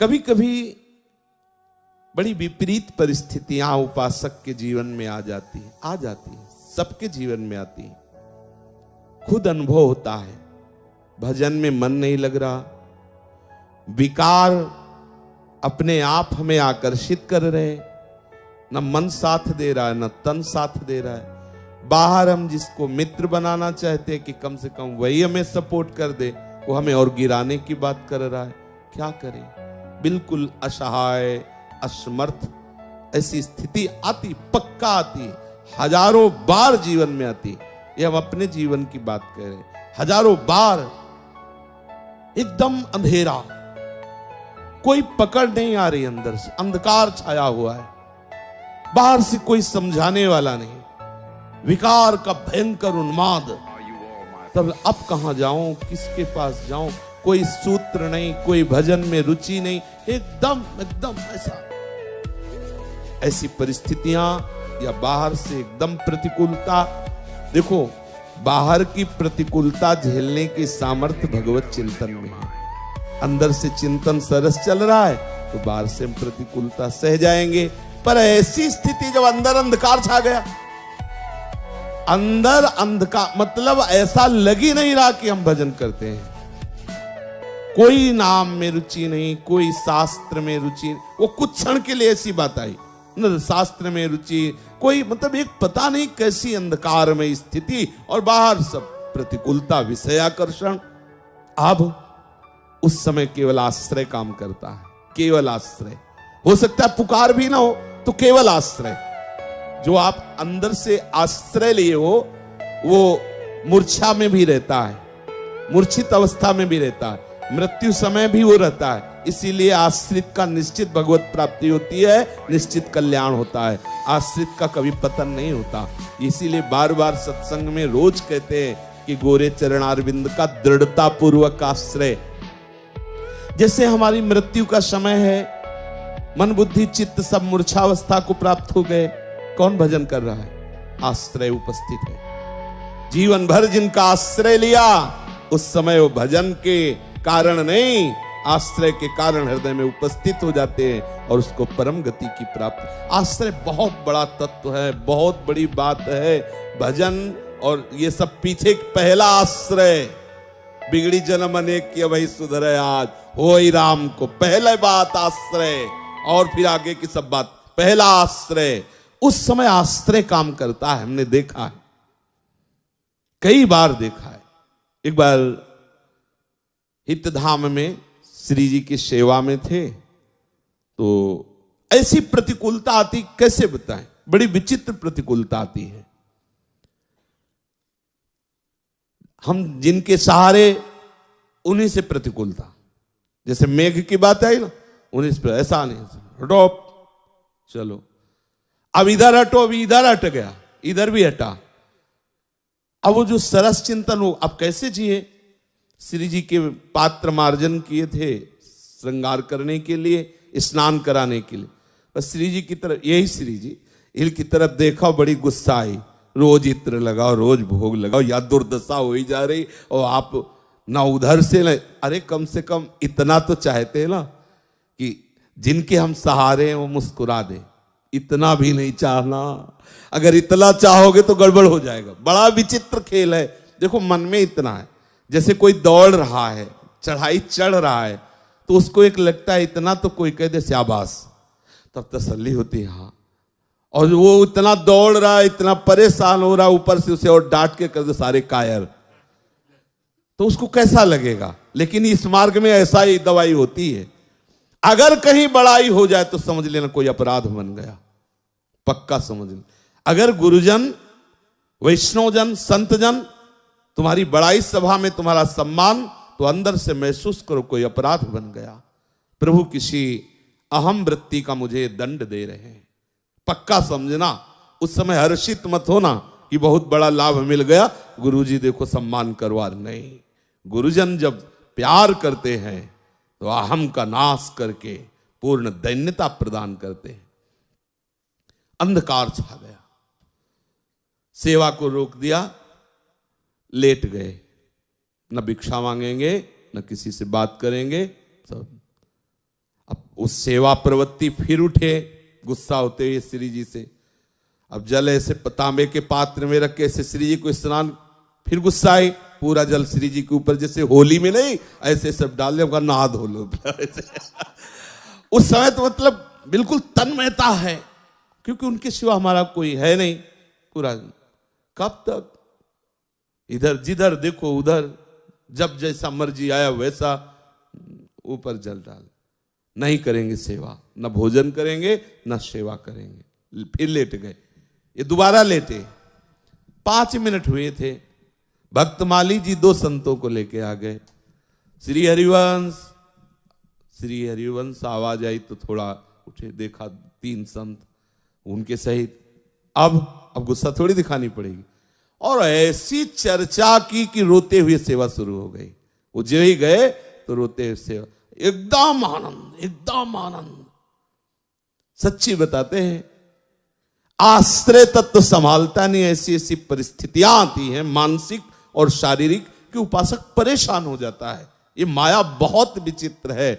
कभी कभी बड़ी विपरीत परिस्थितियां उपासक के जीवन में आ जाती है, सबके जीवन में आती है। खुद अनुभव होता है, भजन में मन नहीं लग रहा, विकार अपने आप हमें आकर्षित कर रहे, न मन साथ दे रहा है न तन साथ दे रहा है। बाहर हम जिसको मित्र बनाना चाहते हैं कि कम से कम वही हमें सपोर्ट कर दे, वो हमें और गिराने की बात कर रहा है। क्या करें? बिल्कुल असहाय, असमर्थ ऐसी स्थिति आती, पक्का आती, हजारों बार जीवन में आती। ये हम अपने जीवन की बात कह रहे हैं। हजारों बार एकदम अंधेरा, कोई पकड़ नहीं आ रही, अंदर से अंधकार छाया हुआ है, बाहर से कोई समझाने वाला नहीं, विकार का भयंकर उन्माद। तब अब कहां जाऊं, किसके पास जाऊं? कोई सूत्र नहीं, कोई भजन में रुचि नहीं, एकदम ऐसी परिस्थितियां या बाहर से एकदम प्रतिकूलता। देखो, बाहर की प्रतिकूलता झेलने की सामर्थ्य भगवत चिंतन में है। अंदर से चिंतन सरस चल रहा है तो बाहर से हम प्रतिकूलता सह जाएंगे। पर ऐसी स्थिति जब अंदर अंधकार छा गया, अंदर अंधकार मतलब ऐसा लग ही नहीं रहा कि हम भजन करते हैं। कोई नाम में रुचि नहीं, कोई शास्त्र में रुचि नहीं। वो कुछ क्षण के लिए ऐसी बात आई न, शास्त्र में रुचि कोई, मतलब एक पता नहीं कैसी अंधकार में स्थिति, और बाहर सब प्रतिकूलता, विषयाकर्षण। अब उस समय केवल आश्रय काम करता है, केवल आश्रय। हो सकता है पुकार भी ना हो तो केवल आश्रय, जो आप अंदर से आश्रय लिए हो वो मूर्छा में भी रहता है, मूर्छित अवस्था में भी रहता है, मृत्यु समय भी वो रहता है। इसीलिए आश्रित का निश्चित भगवत प्राप्ति होती है, निश्चित कल्याण होता है। आश्रित का कभी पतन नहीं होता। इसीलिए बार बार सत्संग में रोज कहते हैं कि गोरे चरणारविंद का दृढ़ता पूर्वक आश्रय। जैसे हमारी मृत्यु का समय है, मन बुद्धि चित्त सब मूर्छावस्था को प्राप्त हो गए, कौन भजन कर रहा है? आश्रय उपस्थित है। जीवन भर जिनका आश्रय लिया, उस समय वो भजन के कारण नहीं, आश्रय के कारण हृदय में उपस्थित हो जाते हैं और उसको परम गति की प्राप्ति। आश्रय बहुत बड़ा तत्व है, बहुत बड़ी बात है। भजन और ये सब पीछे पहला आश्रय, बिगड़ी जन्म अनेक की वही सुधरे आज, होई राम को पहले बात आश्रय, और फिर आगे की सब बात। पहला आश्रय, उस समय आश्रय काम करता है। हमने देखा है, कई बार देखा है। एक बार हितधाम में श्री जी की सेवा में थे, तो ऐसी प्रतिकूलता आती, कैसे बताएं, बड़ी विचित्र प्रतिकूलता आती है। हम जिनके सहारे, उन्हीं से प्रतिकूलता। जैसे मेघ की बात आई ना, उन्हीं से, ऐसा नहीं, हटो चलो, अब इधर हटो, अभी इधर हट गया, इधर भी हटा। अब वो जो सरस चिंतन हो, अब कैसे जिए? श्री जी के पात्र मार्जन किए थे श्रृंगार करने के लिए, स्नान कराने के लिए। बस श्री जी की तरफ, यही श्री जी इनकी तरफ देखा, बड़ी गुस्सा आई। रोज इत्र लगाओ, रोज भोग लगाओ, या दुर्दशा हो ही जा रही, और आप ना उधर से ना, अरे कम से कम इतना तो चाहते हैं ना कि जिनके हम सहारे हैं वो मुस्कुरा दे। इतना भी नहीं चाहना। अगर इतना चाहोगे तो गड़बड़ हो जाएगा। बड़ा विचित्र खेल है। देखो, मन में इतना है, जैसे कोई दौड़ रहा है, चढ़ाई चढ़ रहा है, तो उसको एक लगता है इतना तो कोई कह दे शाबाश, तब तसल्ली होती है। हाँ, और वो इतना दौड़ रहा है, इतना परेशान हो रहा है, ऊपर से उसे और डांट के कर दे सारे कायर, तो उसको कैसा लगेगा? लेकिन इस मार्ग में ऐसा ही दवाई होती है। अगर कहीं बड़ाई हो जाए तो समझ लेना कोई अपराध बन गया, पक्का समझ लेना। अगर गुरुजन, वैष्णवजन, संतजन तुम्हारी बड़ाई सभा में तुम्हारा सम्मान, तो अंदर से महसूस करो कोई अपराध बन गया, प्रभु किसी अहम वृत्ति का मुझे दंड दे रहे हैं। पक्का समझना। उस समय हर्षित मत होना कि बहुत बड़ा लाभ मिल गया, गुरुजी देखो सम्मान करवा। नहीं, गुरुजन जब प्यार करते हैं तो अहम का नाश करके पूर्ण दैन्यता प्रदान करते हैं। अंधकार छा गया, सेवा को रोक दिया, लेट गए, न भिक्षा मांगेंगे न किसी से बात करेंगे, सब। अब उस सेवा प्रवृत्ति फिर उठे, गुस्सा होते हुए श्री जी से। अब जल ऐसे तांबे के पात्र में रख के ऐसे श्री जी को स्नान, फिर गुस्सा आए, पूरा जल श्री जी के ऊपर, जैसे होली में नहीं ऐसे सब डाल दे, उनका नहा धो लो। उस समय तो मतलब बिल्कुल तन्मयता है, क्योंकि उनके सिवा हमारा कोई है नहीं। पूरा कब तक इधर जिधर देखो उधर, जब जैसा मर्जी आया वैसा ऊपर जल डाल। नहीं करेंगे सेवा, न भोजन करेंगे न सेवा करेंगे। फिर लेट गए, ये दोबारा लेटे। 5 मिनट हुए थे, भक्तमाली जी 2 संतों को लेके आ गए। श्री हरिवंश आवाज आई तो थोड़ा उठे, देखा 3 संत उनके सहित। अब गुस्सा थोड़ी दिखानी पड़ेगी, और ऐसी चर्चा की कि रोते हुए सेवा शुरू हो गई। वो जो ही गए तो रोते हुए सेवा, एकदम आनंद, एकदम आनंद। सच्ची बताते हैं, आश्रय तत्व संभालता नहीं, ऐसी ऐसी परिस्थितियां आती हैं मानसिक और शारीरिक कि उपासक परेशान हो जाता है। ये माया बहुत विचित्र है।